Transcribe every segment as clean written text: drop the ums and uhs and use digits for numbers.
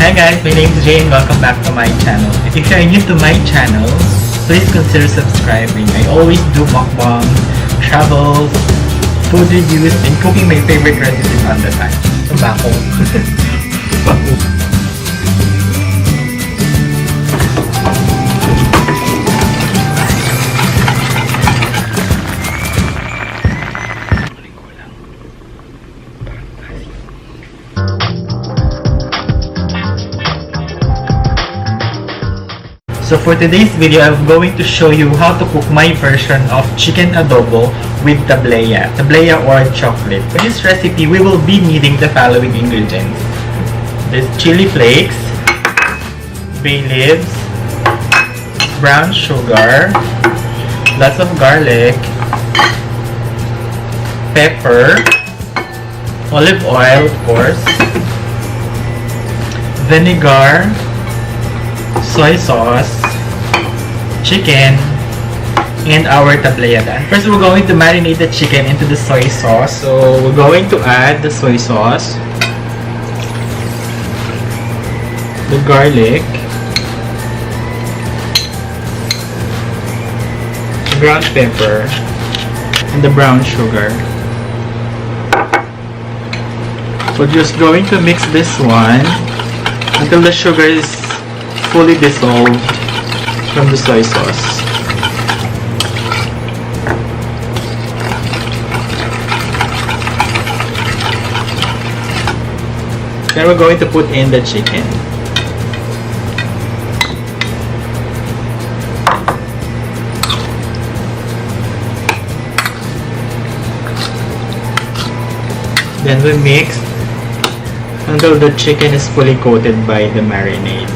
Hi guys, my name is Jay and welcome back to my channel. If you are new to my channel, please consider subscribing. I always do mukbang, travels, food reviews, and cooking my favorite recipes on the time. Tobacco. So for today's video, I'm going to show you how to cook my version of chicken adobo with TABLEA or chocolate. For this recipe, we will be needing the following ingredients. There's chili flakes, bay leaves, brown sugar, lots of garlic, pepper, olive oil of course, vinegar, soy sauce, chicken, and our TABLEA. First, we're going to marinate the chicken into the soy sauce. So, we're going to add the soy sauce, the garlic, the ground pepper, and the brown sugar. So, just going to mix this one until the sugar is fully dissolved from the soy sauce. Then we're going to put in the chicken. Then we mix until the chicken is fully coated by the marinade.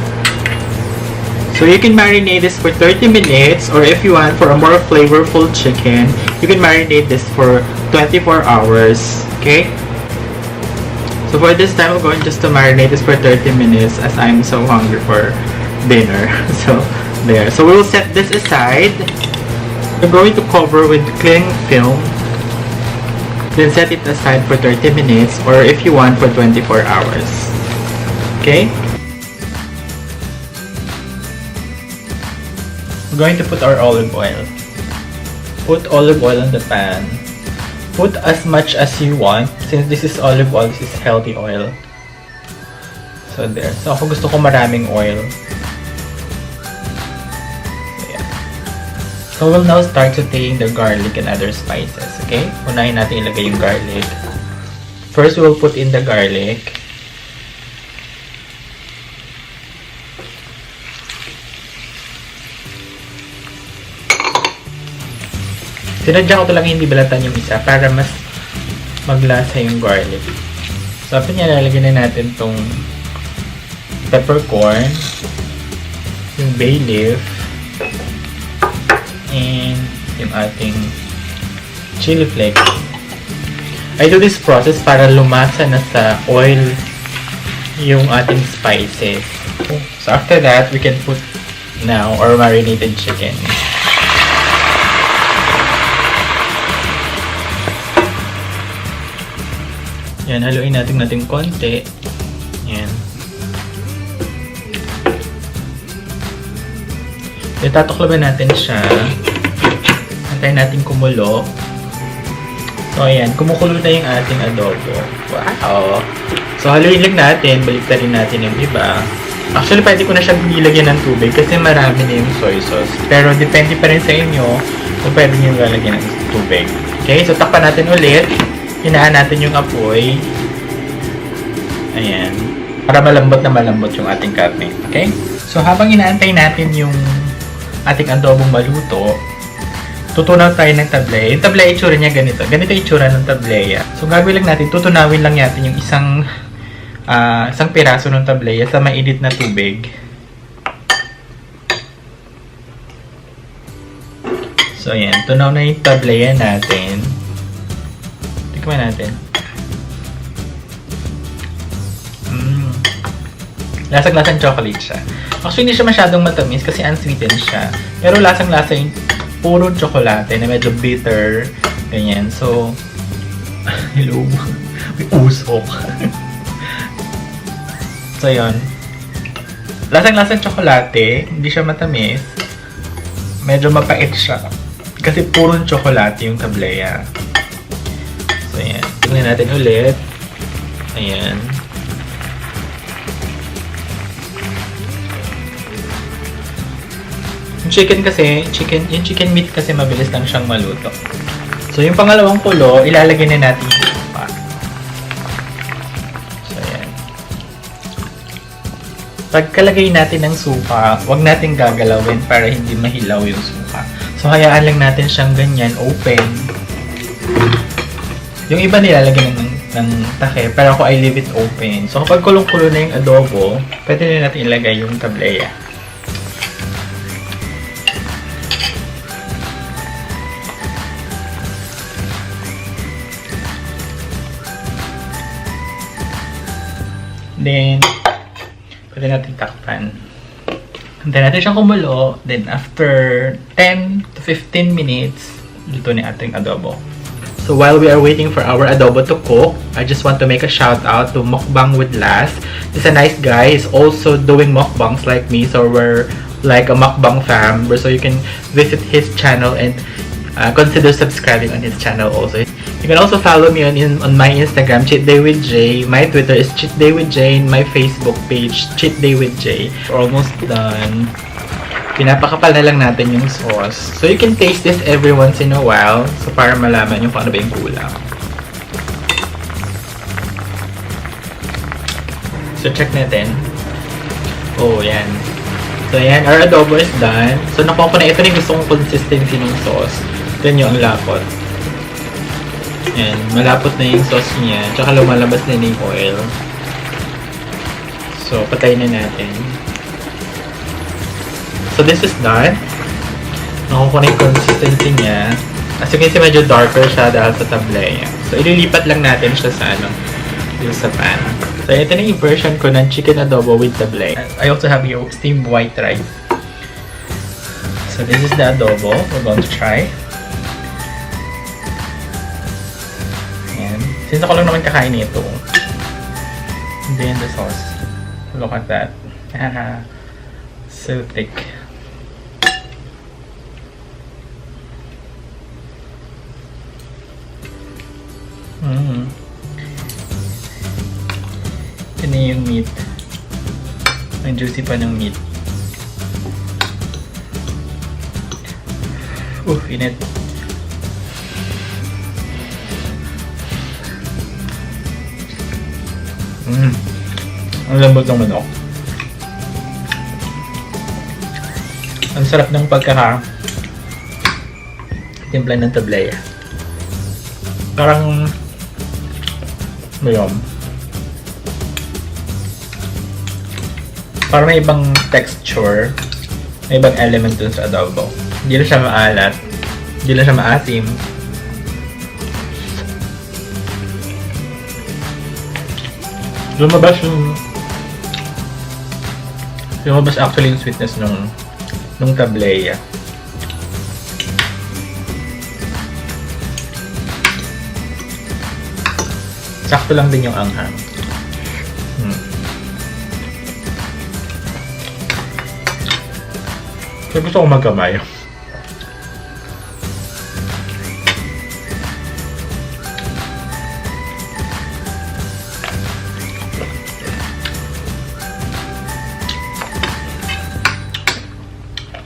So you can marinate this for 30 minutes, or if you want for a more flavorful chicken, you can marinate this for 24 hours. Okay? So for this time, we're going just to marinate this for 30 minutes as I'm so hungry for dinner. So there. So we will set this aside. We're going to cover with cling film. Then set it aside for 30 minutes, or if you want for 24 hours. Okay? We're going to put our olive oil. Put olive oil on the pan. Put as much as you want. Since this is olive oil, this is healthy oil. So there. So ako gusto ko maraming oil. So, yeah. So we'll now start sauteing the garlic and other spices. Okay? Unahin natin ilagay yung garlic. First, we'll put in the garlic. Sinadya ko ito lang hindi balatan yung isa para mas maglasa yung garlic. So, after niya, lalagyan na natin itong peppercorn, yung bay leaf, and yung ating chili flakes. I do this process para lumasa na sa oil yung ating spices. So, after that, we can put now our marinated chicken. Yan, haluin natin konti. Yan. Itatuklaban natin siya. Antayin natin kumulo. So, ayan. Kumukulo na yung ating adobo. Wow! So, haluin lang natin. Baliktarin natin yung iba. Actually, pwede ko na siyang ilagyan ng tubig kasi marami na yung soy sauce. Pero, depende pa rin sa inyo kung pwede nyo lalagyan ng tubig. Okay? So, takpan natin ulit. Hinaan natin yung apoy. Ayan. Para malambot na malambot yung ating karne. Okay? So, habang inaantay natin yung ating adobong maluto, tutunaw tayo ng TABLEA. Yung TABLEA, itsura niya ganito. Ganito yung itsura ng TABLEA. So, gagawin lang natin, tutunawin lang natin yung isang piraso ng TABLEA sa mainit na tubig. So, ayan. Tunaw na yung TABLEA natin. Tikman natin. Lasang-lasang chocolate siya. Actually, hindi siya masyadong matamis kasi unsweetened siya. Pero lasang-lasa yung puro tsokolate na medyo bitter. Ganyan. So, hello. May usok. So, yun. Lasang-lasang tsokolate. Hindi siya matamis. Medyo mapait siya. Kasi purong tsokolate yung tablea. So, ayan. Tingnan natin ulit. Ayan. Yung chicken kasi, yung chicken meat kasi mabilis lang siyang maluto. So, yung pangalawang kulo, ilalagay na natin yung suka. So, ayan. Pagkalagay natin ng suka, huwag natin gagalawin para hindi mahilaw yung suka. So, hayaan lang natin siyang ganyan, open. Yung iba nilalagyan ng take, pero ako I leave it open. So, kapag kulong-kulo na yung adobo, pwede na natin ilagay yung tablea. Then, pwede natin takpan. Hintay natin siyang kumulo. Then, after 10 to 15 minutes, luto na ating adobo. So, while we are waiting for our adobo to cook, I just want to make a shout out to Mukbang with Las. He's a nice guy. He's also doing mukbangs like me. So, we're like a mukbang fam. So, you can visit his channel and consider subscribing on his channel also. You can also follow me on my Instagram, Cheat Day with Jay. My Twitter is Cheat Day with Jay. And my Facebook page, Cheat Day with Jay. We're almost done. Pinapakapal na lang natin yung sauce. So, you can taste this every once in a while. So, para malaman yung kung ano ba yung kulang. So, check natin. Oh, yan. So, yan. Our adobo is done. So, nakuha ko na ito na yung gusto kong consistency ng sauce. Ito yung lapot. Yan. Malapot na yung sauce niya. Tsaka lumalabas na yung oil. So, patayin na natin. So, this is done. Nakuha ko na yung consistency niya. As you can see, medyo darker siya dahil sa tablea. So, ililipat lang natin siya sa dito sa pan. So, ito na yung version ko ng chicken adobo with tablea. I also have your steamed white rice. So, this is the adobo we're going to try. Ayan. Since ako lang naman kakain nito. And then the sauce. Look at that. So thick. Ito na yung meat. Ang juicy pa ng meat. Init. Ang lambot ng manok. Ang sarap ng timpla ng tablea. Parang parang may ibang texture, may ibang element dun sa adobo. Hindi na siya maalat, hindi na siya maasim. Lumabas actually yung sweetness nung tablea. Sakto lang din yung anghang. So, gusto ko magkamay.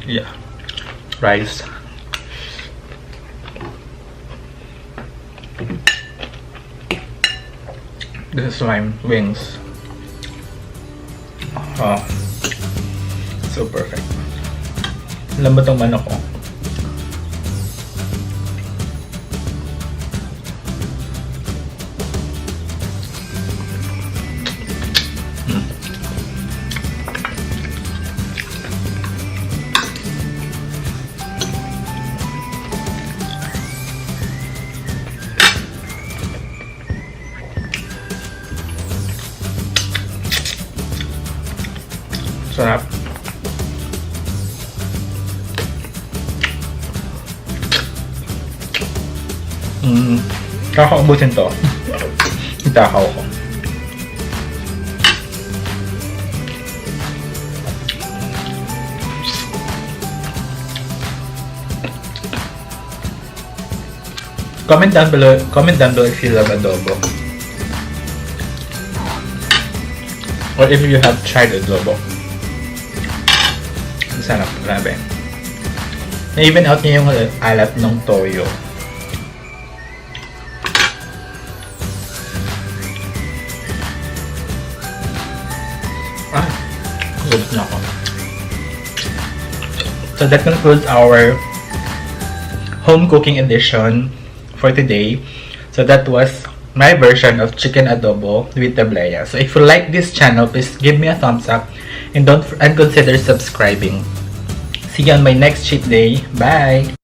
Yeah. Rice. This is my wings. Oh. So perfect. Lambot ang manok ko. Sarap. Kakaubusin to. Itakaw ko. Comment down below if you love adobo. Or if you have tried adobo. Ang sarap, grabe. Na-even out niya yung alat ng toyo. Good na ako. So that concludes our home cooking edition for today. So that was my version of chicken adobo with TABLEA. So if you like this channel, please give me a thumbs up and consider subscribing. See you on my next cheat day. Bye!